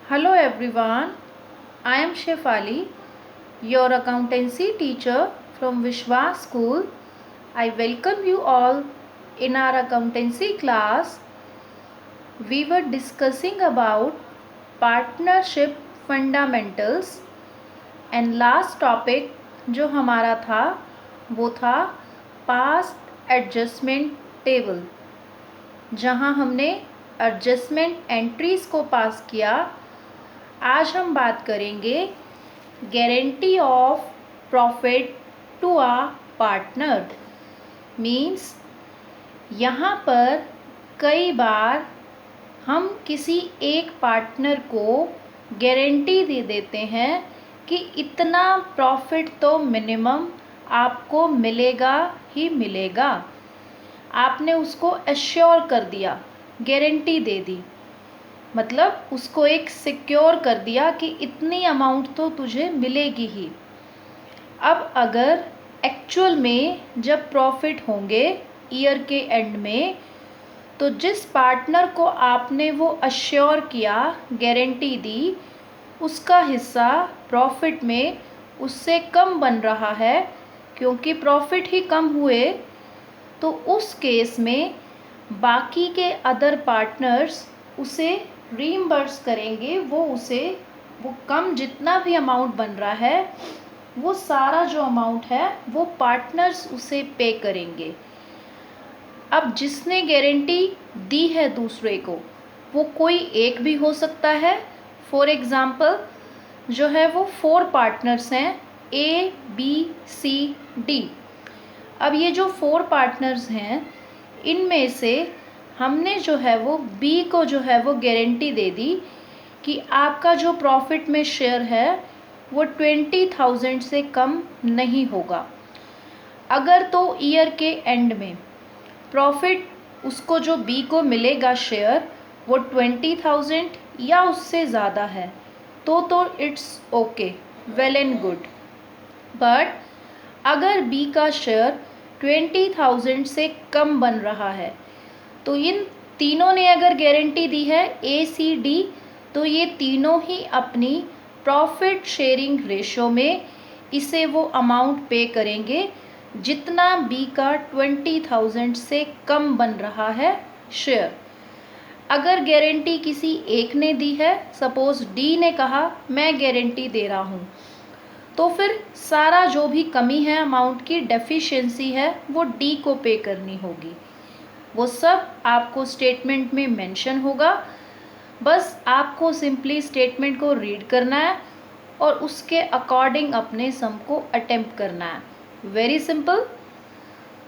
Hello everyone, I am Shefali, your accountancy teacher from Vishwas School. I welcome you all in our accountancy class. We were discussing about partnership fundamentals and last topic जो हमारा था वो था past adjustment table, जहां हमने adjustment entries को पास किया। आज हम बात करेंगे guarantee of profit to a partner. Means यहाँ पर कई बार हम किसी एक पार्टनर को गारंटी दे देते हैं कि इतना प्रॉफिट तो मिनिमम आपको मिलेगा ही मिलेगा। आपने उसको एश्योर कर दिया, गारंटी दे दी, मतलब उसको एक सिक्योर कर दिया कि इतनी अमाउंट तो तुझे मिलेगी ही। अब अगर एक्चुअल में जब प्रॉफिट होंगे ईयर के एंड में, तो जिस पार्टनर को आपने वो अश्योर किया, गारंटी दी, उसका हिस्सा प्रॉफिट में उससे कम बन रहा है, क्योंकि प्रॉफिट ही कम हुए, तो उस केस में बाकी के अदर पार्टनर्स उसे रीइंबर्स करेंगे। वो कम जितना भी अमाउंट बन रहा है, वो सारा जो अमाउंट है वो पार्टनर्स उसे पे करेंगे। अब जिसने गारंटी दी है दूसरे को, वो कोई एक भी हो सकता है। फॉर एग्ज़ाम्पल जो है वो 4 पार्टनर्स हैं, A, B, C, D। अब ये जो 4 पार्टनर्स हैं, इनमें से हमने जो है वो B को जो है वो गारंटी दे दी कि आपका जो प्रॉफिट में शेयर है वो 20,000 से कम नहीं होगा। अगर तो ईयर के एंड में प्रॉफिट उसको जो B को मिलेगा शेयर वो 20,000 या उससे ज़्यादा है, तो it's okay, well and good. But अगर B का शेयर 20,000 से कम बन रहा है, तो इन तीनों ने अगर गारंटी दी है A, C, D, तो ये तीनों ही अपनी प्रॉफिट शेयरिंग रेशो में इसे वो अमाउंट पे करेंगे जितना B का 20,000 से कम बन रहा है शेयर। अगर गारंटी किसी एक ने दी है, सपोज D ने कहा मैं गारंटी दे रहा हूँ, तो फिर सारा जो भी कमी है, अमाउंट की डेफिशिएंसी है, वो D को पे करनी होगी। वो सब आपको स्टेटमेंट में मेंशन होगा। बस आपको सिंपली स्टेटमेंट को रीड करना है और उसके अकॉर्डिंग अपने सम को अटेम्प्ट करना है। Very simple.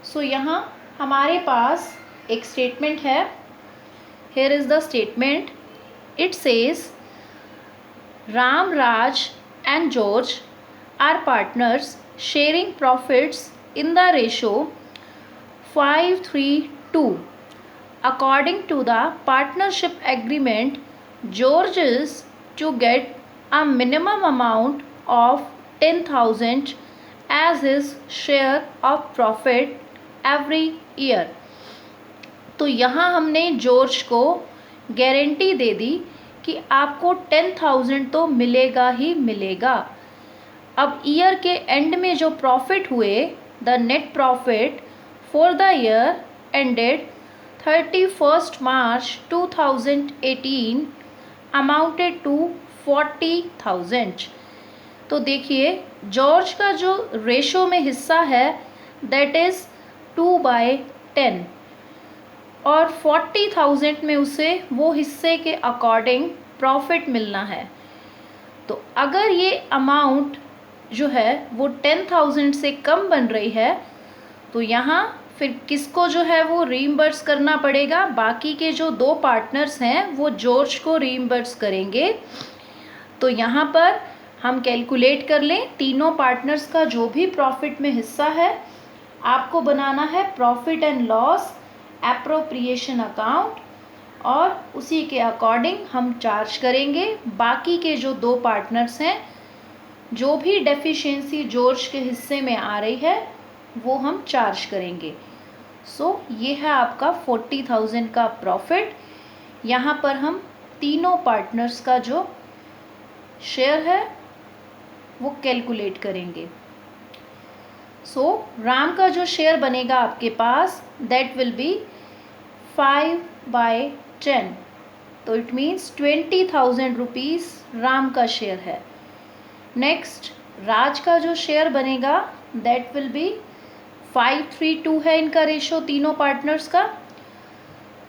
सो यहाँ हमारे पास एक स्टेटमेंट है। Here is the statement. It says Ram, Raj and George R partners sharing profits in the ratio 5:3:2. According to the partnership agreement, George is to get a minimum amount of 10,000 as his share of profit every year. तो यहाँ हमने George को guarantee दे दी कि आपको 10,000 तो मिलेगा ही मिलेगा। अब ईयर के एंड में जो प्रॉफिट हुए, the net profit for the year ended 31st March 2018 amounted to 40,000। तो देखिए जॉर्ज का जो रेशो में हिस्सा है दैट इज़ 2/10 और 40,000 में उसे वो हिस्से के अकॉर्डिंग प्रॉफिट मिलना है। तो अगर ये अमाउंट जो है वो 10,000 से कम बन रही है, तो यहाँ फिर किसको जो है वो रीइंबर्स करना पड़ेगा? बाकी के जो 2 पार्टनर्स हैं वो जॉर्ज को रीइंबर्स करेंगे। तो यहाँ पर हम कैलकुलेट कर लें, तीनों पार्टनर्स का जो भी प्रॉफिट में हिस्सा है आपको बनाना है profit and loss appropriation account, और उसी के अकॉर्डिंग हम चार्ज करेंगे। बाकी के जो 2 पार्टनर्स हैं, जो भी डेफिशिएंसी जॉर्ज के हिस्से में आ रही है वो हम चार्ज करेंगे। सो ये है आपका 40,000 का प्रॉफिट। यहाँ पर हम तीनों पार्टनर्स का जो शेयर है वो कैलकुलेट करेंगे। सो राम का जो शेयर बनेगा आपके पास दैट विल बी 5/10, तो इट मीन्स 20,000 रुपीज़ राम का शेयर है। नेक्स्ट राज का जो शेयर बनेगा दैट विल बी 5:3:2 है इनका रेशो तीनों पार्टनर्स का,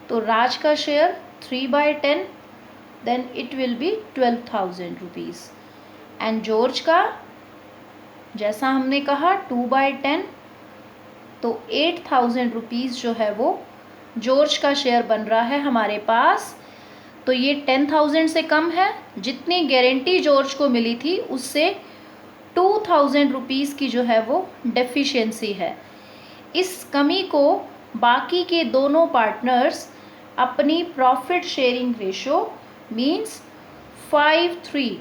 तो राज का share 3/10, then it will be 12,000 rupees. And George का जैसा हमने कहा 2/10, तो 8,000 रुपीज़ जो है वो जॉर्ज का शेयर बन रहा है हमारे पास। तो ये 10,000 से कम है, जितनी गारंटी जॉर्ज को मिली थी उससे 2,000 रुपीज़ की जो है वो डेफिशिएंसी है। इस कमी को बाकी के दोनों पार्टनर्स अपनी प्रॉफिट शेयरिंग रेशो मीन्स 5:3,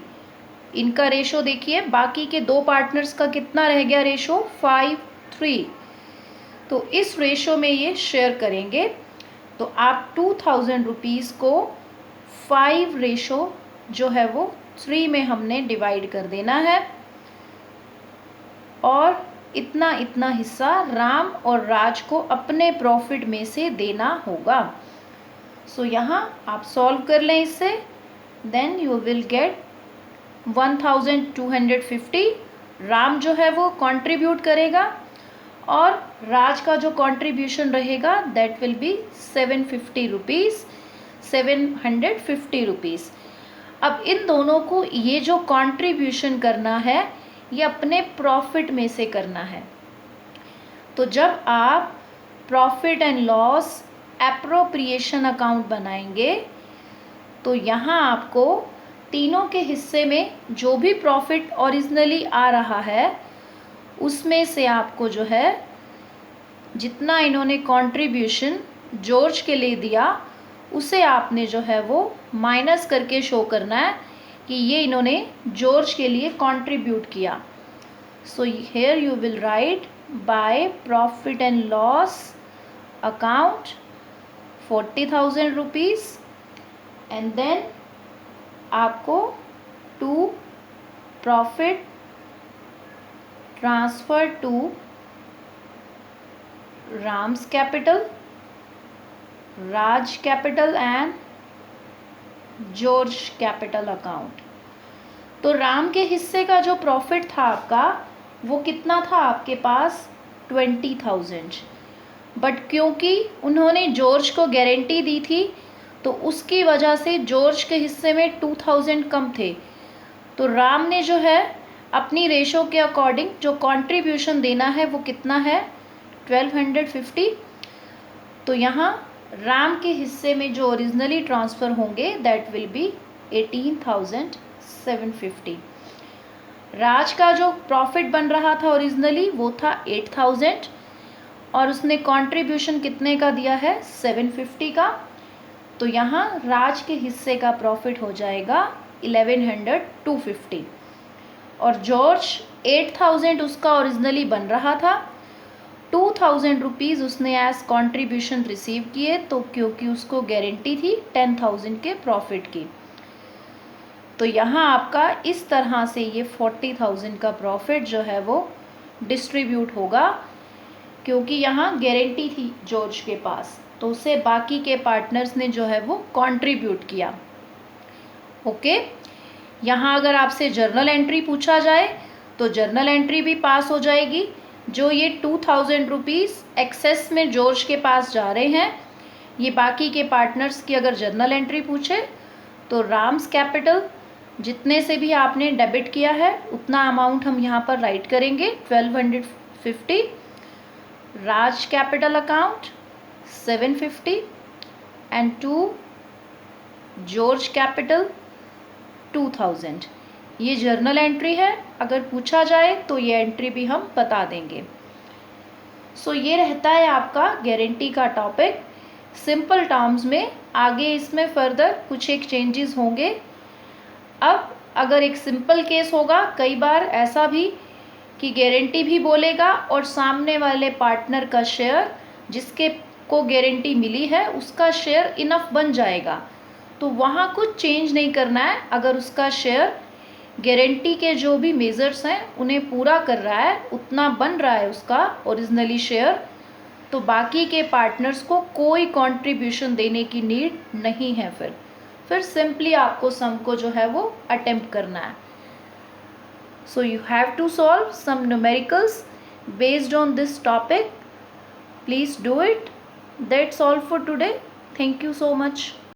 इनका रेशो देखिए, बाकी के दो पार्टनर्स का कितना रह गया रेशो 5:3, तो इस रेशो में ये शेयर करेंगे। तो आप 2,000 रुपीज़ को 5 रेशो जो है वो 3 में हमने डिवाइड कर देना है, और इतना इतना हिस्सा राम और राज को अपने प्रॉफिट में से देना होगा। सो यहाँ आप सॉल्व कर लें इससे, then you will get 1,250 Ram जो है वो कंट्रीब्यूट करेगा, और राज का जो कंट्रीब्यूशन रहेगा दैट विल बी 750 रुपीज़। अब इन दोनों को ये जो कंट्रीब्यूशन करना है ये अपने प्रॉफिट में से करना है। तो जब आप profit and loss appropriation account बनाएंगे तो यहाँ आपको तीनों के हिस्से में जो भी प्रॉफिट ओरिजिनली आ रहा है उसमें से आपको जो है जितना इन्होंने कंट्रीब्यूशन जॉर्ज के लिए दिया उसे आपने जो है वो माइनस करके शो करना है कि ये इन्होंने जॉर्ज के लिए कंट्रीब्यूट किया। So here you will write by profit and loss account 40,000 rupees, and then आपको to profit transfer to Ram's capital, Raj capital and George capital account. तो राम के हिस्से का जो प्रॉफिट था आपका वो कितना था आपके पास 20,000, बट क्योंकि उन्होंने जॉर्ज को गारंटी दी थी तो उसकी वजह से जॉर्ज के हिस्से में 2,000 कम थे, तो राम ने जो है अपनी रेशो के अकॉर्डिंग जो कंट्रीब्यूशन देना है वो कितना है 1,250। तो यहाँ राम के हिस्से में जो ओरिजिनली ट्रांसफ़र होंगे दैट विल बी 18,750। राज का जो प्रॉफिट बन रहा था ओरिजिनली वो था 8,000 और उसने कंट्रीब्यूशन कितने का दिया है 750 का, तो यहाँ राज के हिस्से का प्रॉफिट हो जाएगा 1,150। और जॉर्ज 8,000 उसका ओरिजिनली बन रहा था, 2,000 रुपीज़ उसने एज कंट्रीब्यूशन रिसीव किए, तो क्योंकि उसको गारंटी थी 10,000 के प्रॉफिट की, तो यहाँ आपका इस तरह से ये 40,000 का प्रॉफिट जो है वो डिस्ट्रीब्यूट होगा, क्योंकि यहाँ गारंटी थी जॉर्ज के पास तो उसे बाकी के पार्टनर्स ने जो है वो कंट्रीब्यूट किया। ओके, यहाँ अगर आपसे जर्नल एंट्री पूछा जाए तो जर्नल एंट्री भी पास हो जाएगी। जो ये 2,000 रुपीज़ एक्सेस में जॉर्ज के पास जा रहे हैं, ये बाकी के पार्टनर्स की अगर जर्नल एंट्री पूछे तो राम्स कैपिटल जितने से भी आपने डेबिट किया है उतना अमाउंट हम यहाँ पर राइट करेंगे 1,250, Raj capital account 750 and to George capital 2,000। ये जर्नल एंट्री है, अगर पूछा जाए तो ये एंट्री भी हम बता देंगे। सो ये रहता है आपका गारंटी का टॉपिक सिंपल टर्म्स में। आगे इसमें फर्दर कुछ एक चेंजेस होंगे। अब अगर एक सिंपल केस होगा, कई बार ऐसा भी कि गारंटी भी बोलेगा और सामने वाले पार्टनर का शेयर जिसके को गारंटी मिली है उसका शेयर इनफ बन जाएगा, तो वहाँ कुछ चेंज नहीं करना है। अगर उसका शेयर गारंटी के जो भी मेजर्स हैं उन्हें पूरा कर रहा है, उतना बन रहा है उसका ओरिजिनली शेयर, तो बाकी के पार्टनर्स को कोई कंट्रीब्यूशन देने की नीड नहीं है। फिर सिंपली आपको सम को जो है वो अटेम्प्ट करना है। So you have to solve some numericals based on this topic. Please do it. That's all for today. Thank you so much.